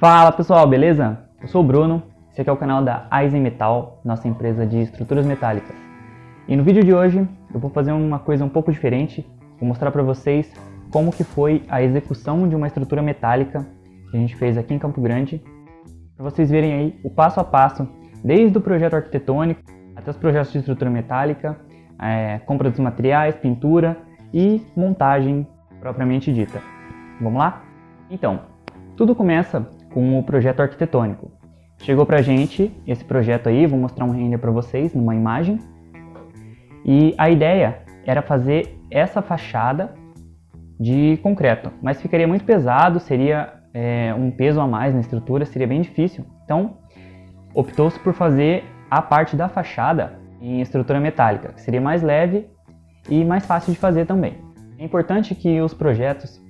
Fala pessoal, beleza? Eu sou o Bruno, esse aqui é o canal da Aizen Metal, nossa empresa de estruturas metálicas. E no vídeo de hoje eu vou fazer uma coisa um pouco diferente, vou mostrar para vocês como que foi a execução de uma estrutura metálica que a gente fez aqui em Campo Grande, para vocês verem aí o passo a passo, desde o projeto arquitetônico até os projetos de estrutura metálica, compra dos materiais, pintura e montagem propriamente dita. Vamos lá? Então, tudo começa com o projeto arquitetônico. Chegou pra gente esse projeto aí, vou mostrar um render para vocês numa imagem. E a ideia era fazer essa fachada de concreto, mas ficaria muito pesado, seria um peso a mais na estrutura, seria bem difícil. Então, optou-se por fazer a parte da fachada em estrutura metálica, que seria mais leve e mais fácil de fazer também. É importante que os projetos,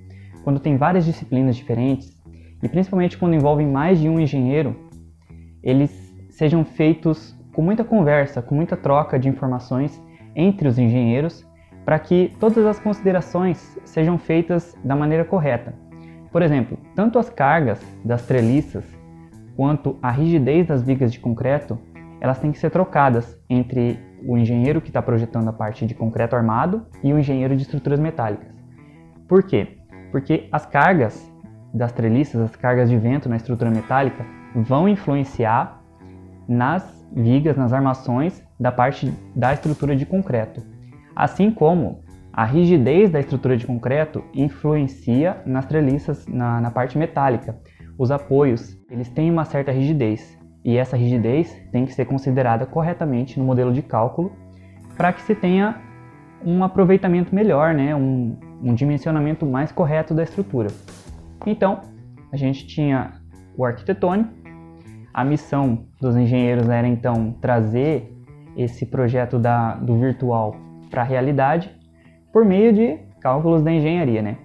quando tem várias disciplinas diferentes, e principalmente quando envolvem mais de um engenheiro, eles sejam feitos com muita conversa, com muita troca de informações entre os engenheiros, para que todas as considerações sejam feitas da maneira correta. Por exemplo, tanto as cargas das treliças quanto a rigidez das vigas de concreto, elas têm que ser trocadas entre o engenheiro que está projetando a parte de concreto armado e o engenheiro de estruturas metálicas. Por quê? Porque as cargas das treliças, as cargas de vento na estrutura metálica, vão influenciar nas vigas, nas armações da parte da estrutura de concreto. Assim como a rigidez da estrutura de concreto influencia nas treliças, na parte metálica. Os apoios, eles têm uma certa rigidez, e essa rigidez tem que ser considerada corretamente no modelo de cálculo para que se tenha um aproveitamento melhor, né? um dimensionamento mais correto da estrutura. Então, a gente tinha o arquitetônico, a missão dos engenheiros era então trazer esse projeto do virtual para a realidade por meio de cálculos da engenharia, né?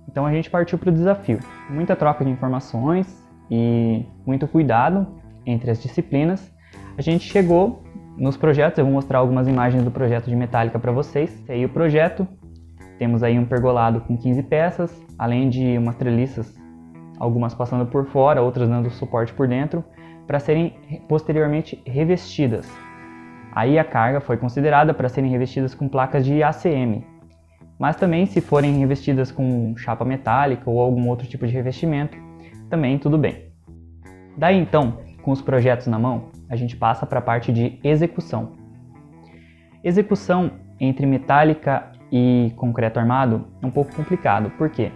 Então a gente partiu para o desafio. Muita troca de informações e muito cuidado entre as disciplinas. A gente chegou nos projetos, eu vou mostrar algumas imagens do projeto de metálica para vocês. Esse aí é o projeto. Temos aí um pergolado com 15 peças, além de umas treliças, algumas passando por fora, outras dando suporte por dentro, para serem posteriormente revestidas. Aí a carga foi considerada para serem revestidas com placas de ACM, mas também se forem revestidas com chapa metálica ou algum outro tipo de revestimento, também tudo bem. Daí então, com os projetos na mão, a gente passa para a parte de execução. Execução entre metálica e concreto armado é um pouco complicado, porque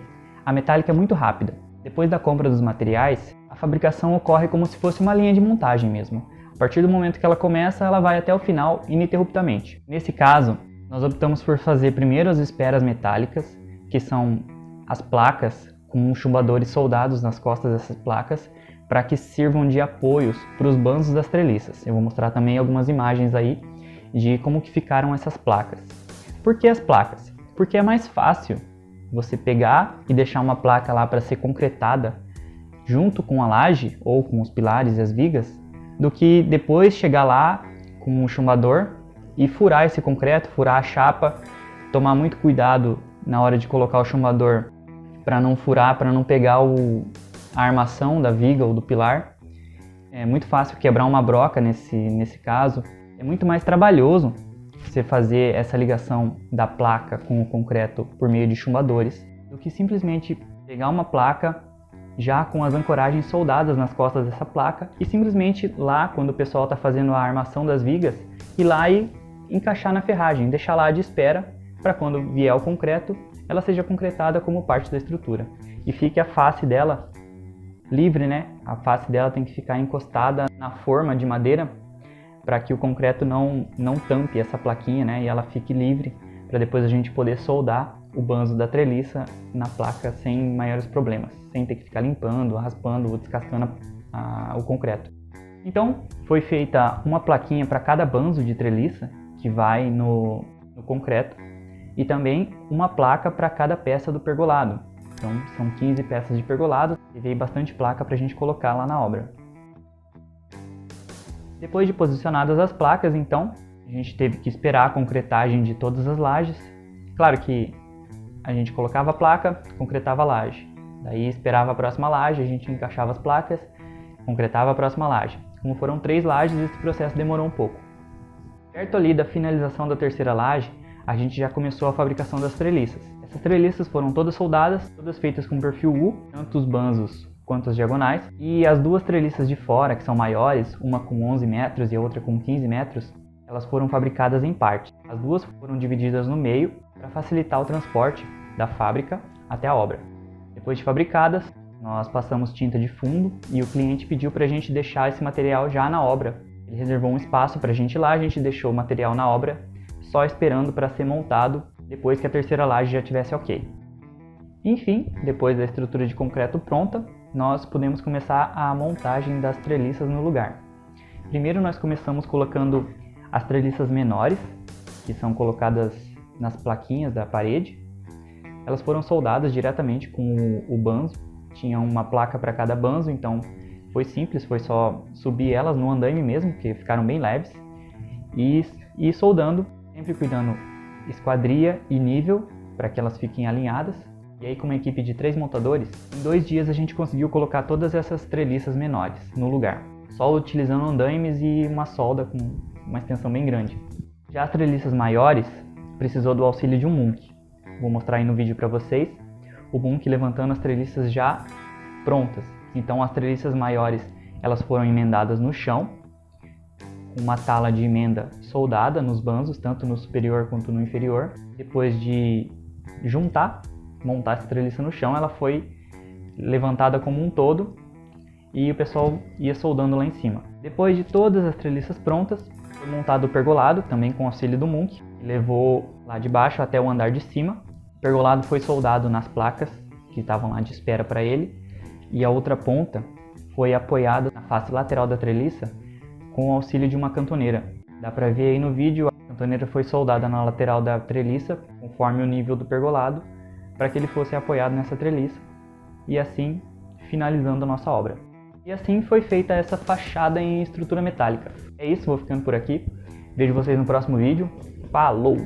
a metálica é muito rápida. Depois da compra dos materiais, a fabricação ocorre como se fosse uma linha de montagem mesmo. A partir do momento que ela começa, ela vai até o final ininterruptamente. Nesse caso, nós optamos por fazer primeiro as esperas metálicas, que são as placas com chumbadores soldados nas costas dessas placas, para que sirvam de apoios para os bandos das treliças. Eu vou mostrar também algumas imagens aí de como que ficaram essas placas. Por que as placas? Porque é mais fácil você pegar e deixar uma placa lá para ser concretada junto com a laje ou com os pilares e as vigas, do que depois chegar lá com o chumbador e furar esse concreto, furar a chapa, tomar muito cuidado na hora de colocar o chumbador para não furar, para não pegar a armação da viga ou do pilar. É muito fácil quebrar uma broca nesse caso. É muito mais trabalhoso você fazer essa ligação da placa com o concreto por meio de chumbadores do que simplesmente pegar uma placa já com as ancoragens soldadas nas costas dessa placa e simplesmente lá, quando o pessoal está fazendo a armação das vigas, ir lá e encaixar na ferragem, deixar lá de espera para quando vier o concreto, ela seja concretada como parte da estrutura e fique a face dela livre, né? A face dela tem que ficar encostada na forma de madeira para que o concreto não tampe essa plaquinha, né? E ela fique livre para depois a gente poder soldar o banzo da treliça na placa sem maiores problemas, sem ter que ficar limpando, raspando ou descascando o concreto. Então foi feita uma plaquinha para cada banzo de treliça que vai no concreto e também uma placa para cada peça do pergolado. Então são 15 peças de pergolado e veio bastante placa para a gente colocar lá na obra. Depois de posicionadas as placas, então, a gente teve que esperar a concretagem de todas as lajes. Claro que a gente colocava a placa, concretava a laje. Daí esperava a próxima laje, a gente encaixava as placas, concretava a próxima laje. Como foram 3 lajes, esse processo demorou um pouco. Perto ali da finalização da terceira laje, a gente já começou a fabricação das treliças. Essas treliças foram todas soldadas, todas feitas com perfil U, tanto os banzos quanto as diagonais. E as 2 treliças de fora, que são maiores, uma com 11 metros e a outra com 15 metros, elas foram fabricadas em parte. As 2 foram divididas no meio para facilitar o transporte da fábrica até a obra. Depois de fabricadas, nós passamos tinta de fundo e o cliente pediu para a gente deixar esse material já na obra. Ele reservou um espaço para a gente lá, a gente deixou o material na obra, só esperando para ser montado depois que a terceira laje já estivesse ok. Enfim, depois da estrutura de concreto pronta, nós podemos começar a montagem das treliças no lugar. Primeiro nós começamos colocando as treliças menores, que são colocadas nas plaquinhas da parede. Elas foram soldadas diretamente com o banzo, tinha uma placa para cada banzo, então foi simples, foi só subir elas no andaime mesmo, que ficaram bem leves, e ir soldando, sempre cuidando esquadria e nível, para que elas fiquem alinhadas. E aí, com uma equipe de 3 montadores, em 2 dias a gente conseguiu colocar todas essas treliças menores no lugar, só utilizando andaimes e uma solda com uma extensão bem grande. Já as treliças maiores, precisou do auxílio de um Munk. Vou mostrar aí no vídeo para vocês, o Munk levantando as treliças já prontas. Então as treliças maiores, elas foram emendadas no chão, com uma tala de emenda soldada nos banzos, tanto no superior quanto no inferior. Depois de montar essa treliça no chão, ela foi levantada como um todo e o pessoal ia soldando lá em cima. Depois de todas as treliças prontas, foi montado o pergolado, também com auxílio do Munk, que levou lá de baixo até o andar de cima. O pergolado foi soldado nas placas que estavam lá de espera para ele, e a outra ponta foi apoiada na face lateral da treliça com o auxílio de uma cantoneira. Dá para ver aí no vídeo, a cantoneira foi soldada na lateral da treliça, conforme o nível do pergolado, para que ele fosse apoiado nessa treliça, e assim finalizando a nossa obra. E assim foi feita essa fachada em estrutura metálica. É isso, vou ficando por aqui. Vejo vocês no próximo vídeo. Falou!